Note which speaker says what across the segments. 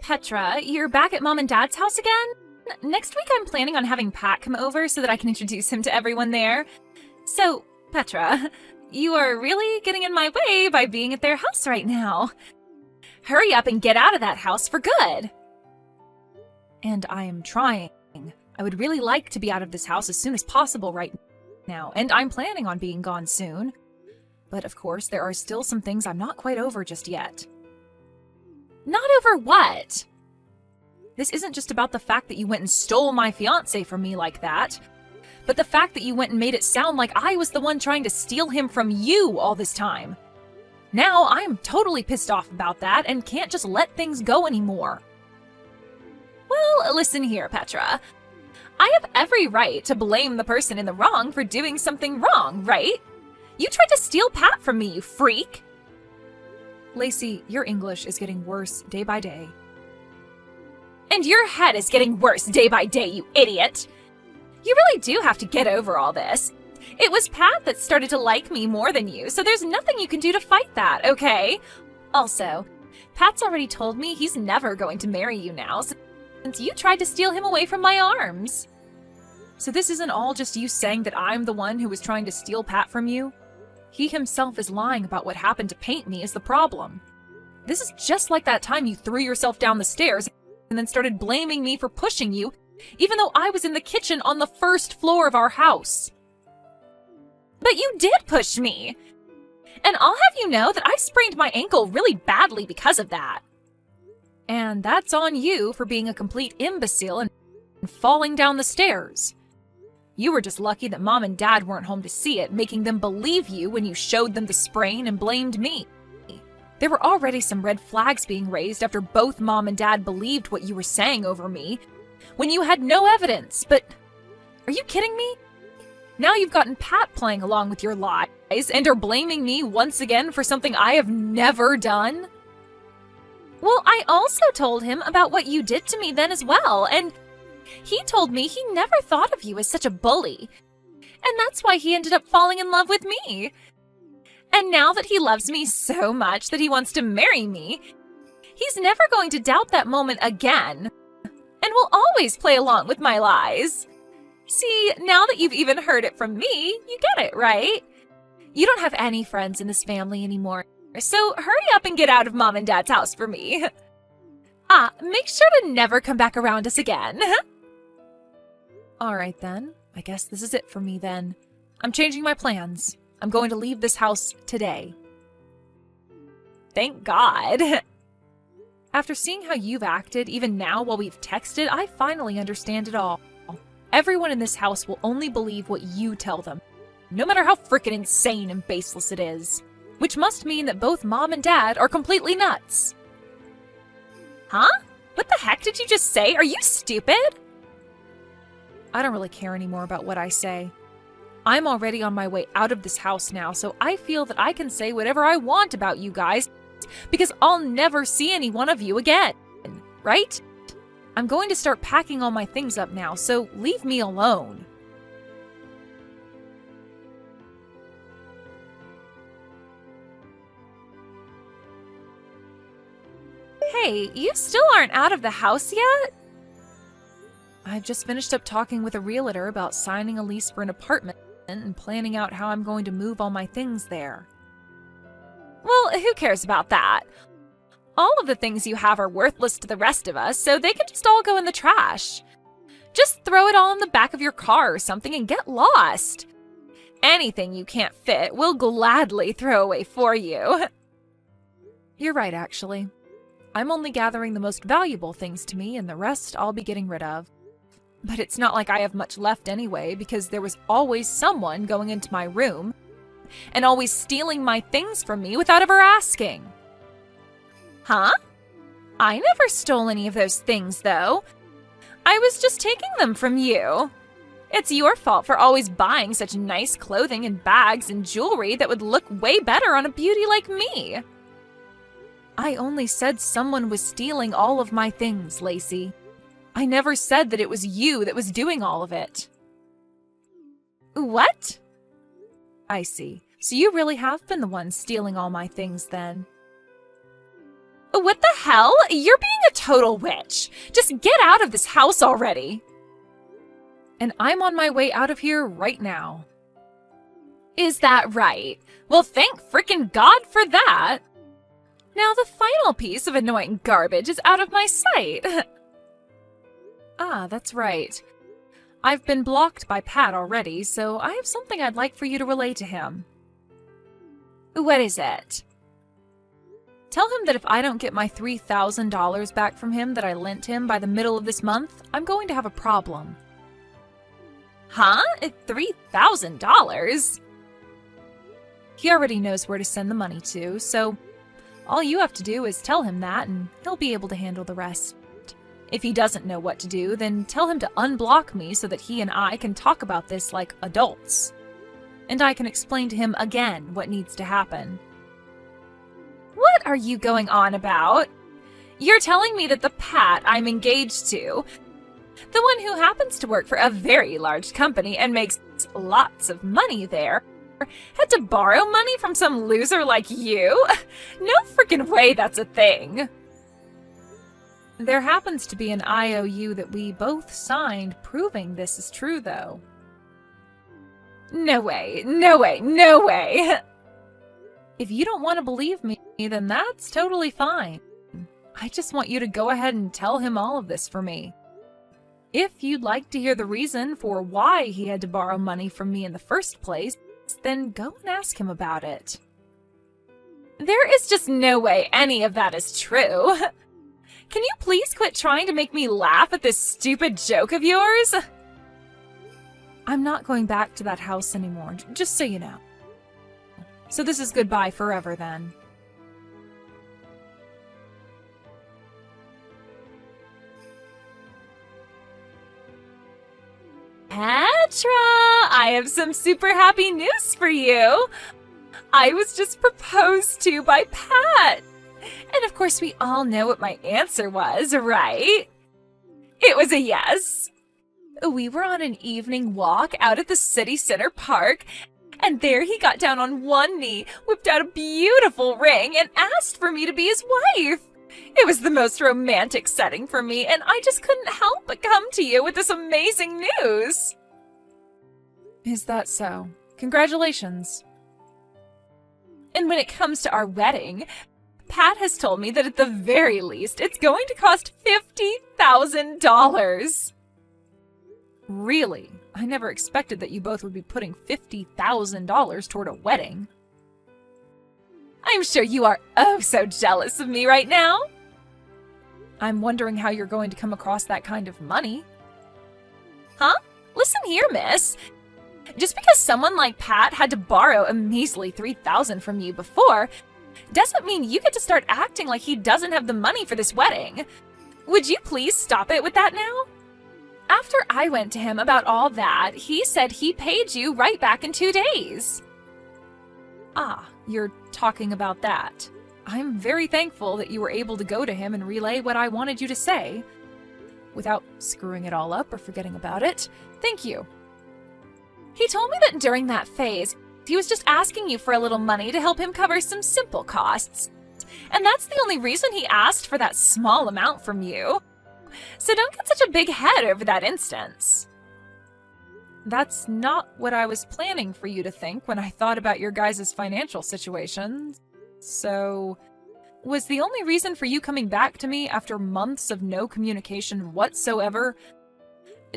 Speaker 1: Petra, you're back at Mom and Dad's house again? Next week I'm planning on having Pat come over so that I can introduce him to everyone there. So, Petra, you are really getting in my way by being at their house right now. Hurry up and get out of that house for good. And I am trying. I would really like to be out of this house as soon as possible right now, and I'm planning on being gone soon. But of course, there are still some things I'm not quite over just yet. Not over what? This isn't just about the fact that you went and stole my fiance from me like that, but the fact that you went and made it sound like I was the one trying to steal him from you all this time. Now I'm totally pissed off about that and can't just let things go anymore. Well, listen here, Petra. I have every right to blame the person in the wrong for doing something wrong, right? You tried to steal Pat from me, you freak! Lacey, your English is getting worse day by day. And your head is getting worse day by day, you idiot! You really do have to get over all this. It was Pat that started to like me more than you, so there's nothing you can do to fight that, okay? Also, Pat's already told me he's never going to marry you now, since you tried to steal him away from my arms. So this isn't all just you saying that I'm the one who was trying to steal Pat from you? He himself is lying about what happened to paint me is the problem. This is just like that time you threw yourself down the stairs and then started blaming me for pushing you, even though I was in the kitchen on the first floor of our house. But you did push me! And I'll have you know that I sprained my ankle really badly because of that. And that's on you for being a complete imbecile and falling down the stairs. You were just lucky that Mom and Dad weren't home to see it, making them believe you when you showed them the sprain and blamed me. There were already some red flags being raised after both Mom and Dad believed what you were saying over me, when you had no evidence, but are you kidding me? Now you've gotten Pat playing along with your lies and are blaming me once again for something I have never done? Well, I also told him about what you did to me then as well, and he told me he never thought of you as such a bully. And that's why he ended up falling in love with me. And now that he loves me so much that he wants to marry me, he's never going to doubt that moment again, and will always play along with my lies. See, now that you've even heard it from me, you get it, right? You don't have any friends in this family anymore, so hurry up and get out of Mom and Dad's house for me. Make sure to never come back around us again. Alright then, I guess this is it for me then. I'm changing my plans. I'm going to leave this house today. Thank God. After seeing how you've acted, even now while we've texted, I finally understand it all. Everyone in this house will only believe what you tell them, no matter how frickin' insane and baseless it is. Which must mean that both Mom and Dad are completely nuts. Huh? What the heck did you just say? Are you stupid? I don't really care anymore about what I say. I'm already on my way out of this house now, so I feel that I can say whatever I want about you guys, because I'll never see any one of you again, right? I'm going to start packing all my things up now, so leave me alone. Hey, you still aren't out of the house yet? I've just finished up talking with a realtor about signing a lease for an apartment and planning out how I'm going to move all my things there. Well, who cares about that? All of the things you have are worthless to the rest of us, so they can just all go in the trash. Just throw it all in the back of your car or something and get lost. Anything you can't fit, we'll gladly throw away for you. You're right, actually. I'm only gathering the most valuable things to me, and the rest I'll be getting rid of. But it's not like I have much left anyway, because there was always someone going into my room and always stealing my things from me without ever asking. Huh? I never stole any of those things, though. I was just taking them from you. It's your fault for always buying such nice clothing and bags and jewelry that would look way better on a beauty like me. I only said someone was stealing all of my things, Lacey. I never said that it was you that was doing all of it. What? I see. So you really have been the one stealing all my things then. What the hell? You're being a total witch. Just get out of this house already. And I'm on my way out of here right now. Is that right? Well, thank frickin' God for that. Now the final piece of annoying garbage is out of my sight. Ah, that's right. I've been blocked by Pat already, so I have something I'd like for you to relay to him. What is it? Tell him that if I don't get my $3,000 back from him that I lent him by the middle of this month, I'm going to have a problem. Huh? $3,000? He already knows where to send the money to, so all you have to do is tell him that and he'll be able to handle the rest. If he doesn't know what to do, then tell him to unblock me so that he and I can talk about this like adults. And I can explain to him again what needs to happen. What are you going on about? You're telling me that the Pat I'm engaged to, the one who happens to work for a very large company and makes lots of money there, had to borrow money from some loser like you? No freaking way that's a thing. There happens to be an IOU that we both signed proving this is true, though. No way, no way, no way! If you don't want to believe me, then that's totally fine. I just want you to go ahead and tell him all of this for me. If you'd like to hear the reason for why he had to borrow money from me in the first place, then go and ask him about it. There is just no way any of that is true. Can you please quit trying to make me laugh at this stupid joke of yours? I'm not going back to that house anymore, just so you know. So this is goodbye forever then. Petra, I have some super happy news for you. I was just proposed to by Pat. And of course we all know what my answer was, right? It was a yes. We were on an evening walk out at the city center park, and there he got down on one knee, whipped out a beautiful ring, and asked for me to be his wife. It was the most romantic setting for me, and I just couldn't help but come to you with this amazing news. Is that so? Congratulations. And when it comes to our wedding, Pat has told me that at the very least, it's going to cost $50,000. Really? I never expected that you both would be putting $50,000 toward a wedding. I'm sure you are oh so jealous of me right now. I'm wondering how you're going to come across that kind of money. Huh? Listen here, miss. Just because someone like Pat had to borrow a measly $3,000 from you before, doesn't mean you get to start acting like he doesn't have the money for this wedding. Would you please stop it with that now? After I went to him about all that, he said he paid you right back in 2 days. Ah, you're talking about that. I'm very thankful that you were able to go to him and relay what I wanted you to say, without screwing it all up or forgetting about it. Thank you. He told me that during that phase, he was just asking you for a little money to help him cover some simple costs. And that's the only reason he asked for that small amount from you. So don't get such a big head over that instance. That's not what I was planning for you to think when I thought about your guys' financial situation. So, was the only reason for you coming back to me after months of no communication whatsoever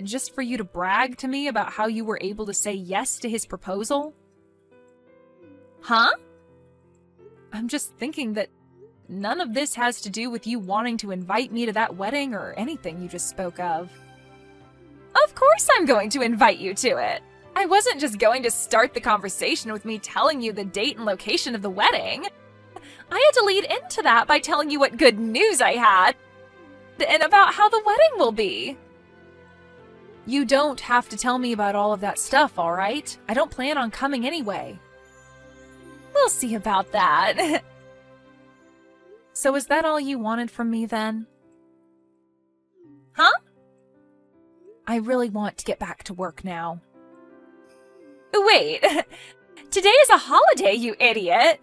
Speaker 1: just for you to brag to me about how you were able to say yes to his proposal? Huh? I'm just thinking that none of this has to do with you wanting to invite me to that wedding or anything you just spoke of. Of course I'm going to invite you to it. I wasn't just going to start the conversation with me telling you the date and location of the wedding. I had to lead into that by telling you what good news I had and about how the wedding will be. You don't have to tell me about all of that stuff, all right? I don't plan on coming anyway. We'll see about that. So is that all you wanted from me then? Huh? I really want to get back to work now. Wait, today is a holiday, you idiot.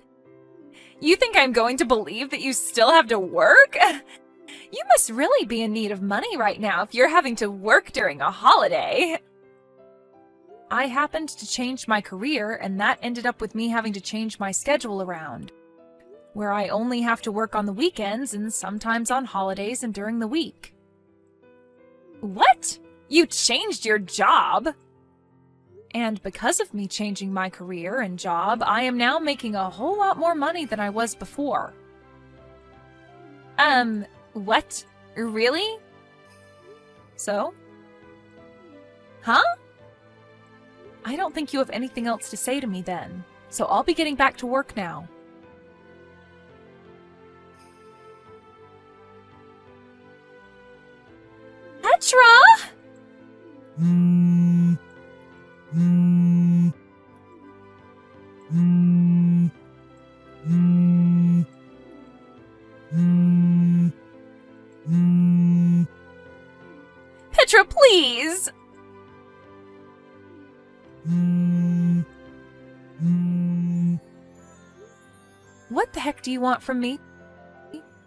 Speaker 1: You think I'm going to believe that you still have to work? You must really be in need of money right now if you're having to work during a holiday. I happened to change my career, and that ended up with me having to change my schedule around, where I only have to work on the weekends and sometimes on holidays and during the week. What? You changed your job? And because of me changing my career and job, I am now making a whole lot more money than I was before. What? Really? So? Huh? I don't think you have anything else to say to me then, so I'll be getting back to work now. Petra! Petra, please! What the heck do you want from me?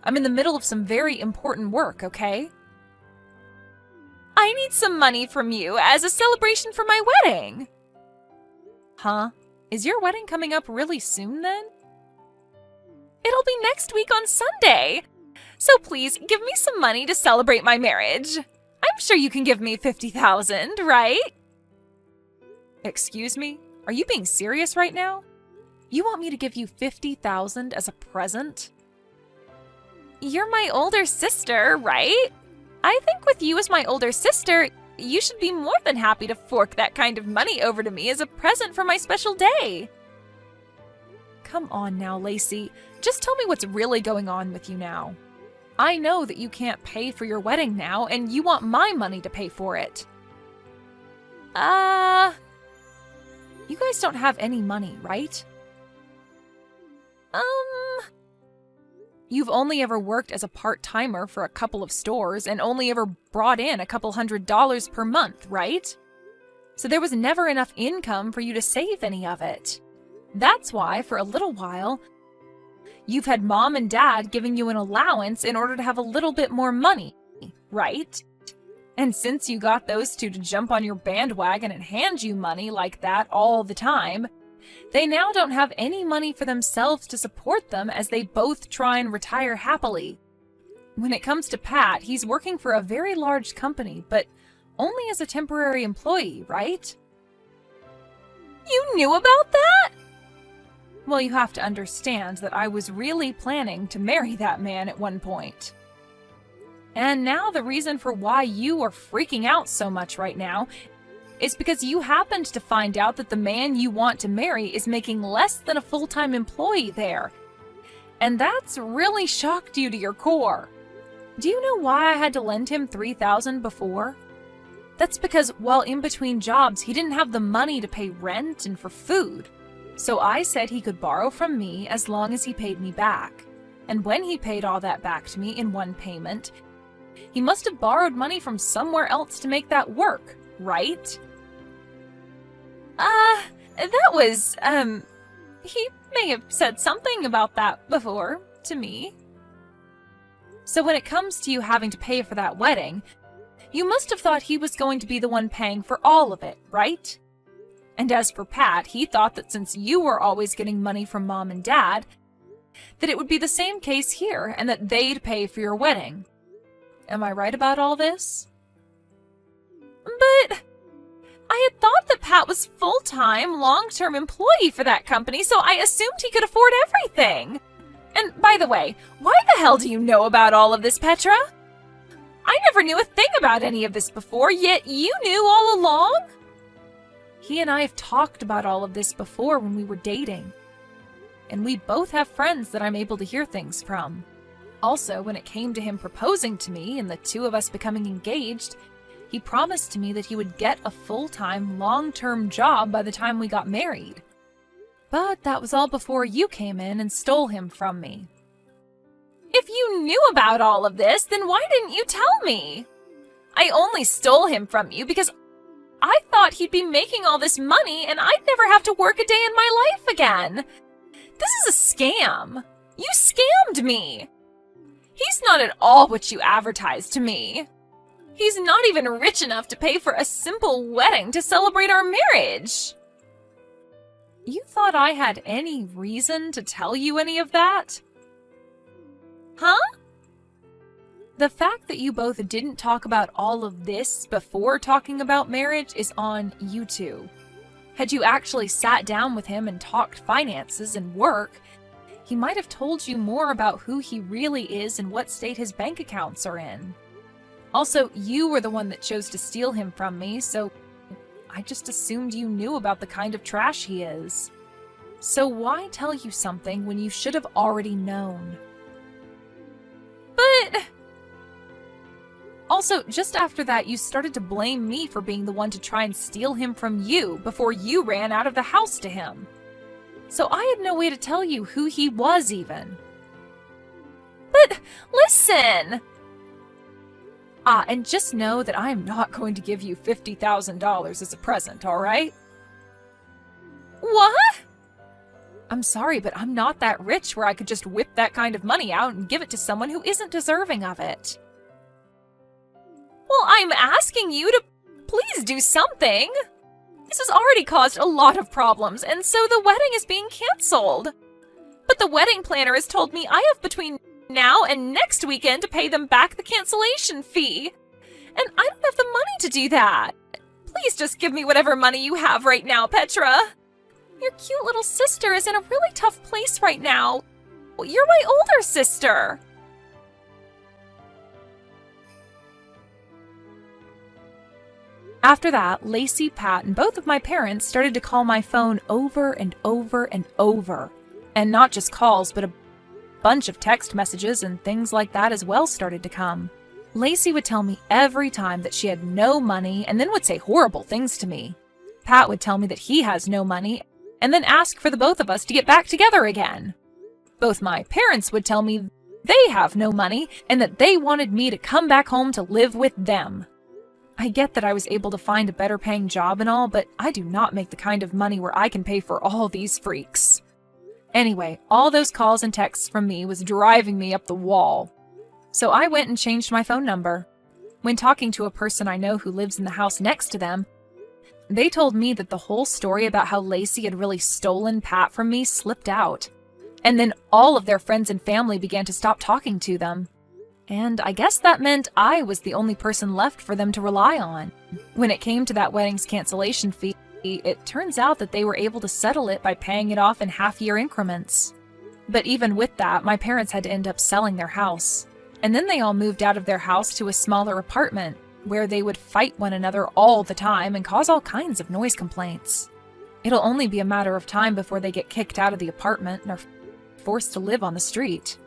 Speaker 1: I'm in the middle of some very important work, okay? I need some money from you as a celebration for my wedding. Huh? Is your wedding coming up really soon then? It'll be next week on Sunday. So please, give me some money to celebrate my marriage. I'm sure you can give me $50,000, right? Excuse me? Are you being serious right now? You want me to give you $50,000 as a present? You're my older sister, right? I think with you as my older sister, you should be more than happy to fork that kind of money over to me as a present for my special day. Come on now, Lacey. Just tell me what's really going on with you now. I know that you can't pay for your wedding now, and you want my money to pay for it. You guys don't have any money, right? You've only ever worked as a part-timer for a couple of stores and only ever brought in a couple $100s per month, right? So there was never enough income for you to save any of it. That's why, for a little while, you've had Mom and Dad giving you an allowance in order to have a little bit more money, right? And since you got those two to jump on your bandwagon and hand you money like that all the time, they now don't have any money for themselves to support them as they both try and retire happily. When it comes to Pat, he's working for a very large company, but only as a temporary employee, right? You knew about that? Well, you have to understand that I was really planning to marry that man at one point. And now the reason for why you are freaking out so much right now is because you happened to find out that the man you want to marry is making less than a full-time employee there. And that's really shocked you to your core. Do you know why I had to lend him $3,000 before? That's because while in between jobs, he didn't have the money to pay rent and for food. So I said he could borrow from me as long as he paid me back. And when he paid all that back to me in one payment, he must have borrowed money from somewhere else to make that work, right? He may have said something about that before to me. So when it comes to you having to pay for that wedding, you must have thought he was going to be the one paying for all of it, right? And as for Pat, he thought that since you were always getting money from Mom and Dad, that it would be the same case here and that they'd pay for your wedding. Am I right about all this? But I had thought that Pat was full-time, long-term employee for that company, so I assumed he could afford everything. And by the way, why the hell do you know about all of this, Petra? I never knew a thing about any of this before, yet you knew all along? He and I have talked about all of this before when we were dating. And we both have friends that I'm able to hear things from. Also, when it came to him proposing to me and the two of us becoming engaged, he promised to me that he would get a full-time, long-term job by the time we got married. But that was all before you came in and stole him from me. If you knew about all of this, then why didn't you tell me? I only stole him from you because I thought he'd be making all this money and I'd never have to work a day in my life again. This is a scam. You scammed me! He's not at all what you advertised to me. He's not even rich enough to pay for a simple wedding to celebrate our marriage. You thought I had any reason to tell you any of that? Huh? The fact that you both didn't talk about all of this before talking about marriage is on you two. Had you actually sat down with him and talked finances and work, he might have told you more about who he really is and what state his bank accounts are in. Also, you were the one that chose to steal him from me, so I just assumed you knew about the kind of trash he is. So why tell you something when you should have already known? But... Also, just after that, you started to blame me for being the one to try and steal him from you before you ran out of the house to him. So I had no way to tell you who he was even. But listen! And just know that I am not going to give you $50,000 as a present, alright? What? I'm sorry, but I'm not that rich where I could just whip that kind of money out and give it to someone who isn't deserving of it. Well, I'm asking you to please do something. This has already caused a lot of problems, and so the wedding is being canceled. But the wedding planner has told me I have between now and next weekend to pay them back the cancellation fee. And I don't have the money to do that. Please just give me whatever money you have right now, Petra. Your cute little sister is in a really tough place right now. You're my older sister. After that, Lacey, Pat, and both of my parents started to call my phone over and over and over. And not just calls, but a bunch of text messages and things like that as well started to come. Lacey would tell me every time that she had no money and then would say horrible things to me. Pat would tell me that he has no money and then ask for the both of us to get back together again. Both my parents would tell me they have no money and that they wanted me to come back home to live with them. I get that I was able to find a better paying job and all, but I do not make the kind of money where I can pay for all these freaks. Anyway, all those calls and texts from me was driving me up the wall. So I went and changed my phone number. When talking to a person I know who lives in the house next to them, they told me that the whole story about how Lacey had really stolen Pat from me slipped out. And then all of their friends and family began to stop talking to them. And I guess that meant I was the only person left for them to rely on. When it came to that wedding's cancellation fee, it turns out that they were able to settle it by paying it off in half-year increments. But even with that, my parents had to end up selling their house. And then they all moved out of their house to a smaller apartment, where they would fight one another all the time and cause all kinds of noise complaints. It'll only be a matter of time before they get kicked out of the apartment and are forced to live on the street.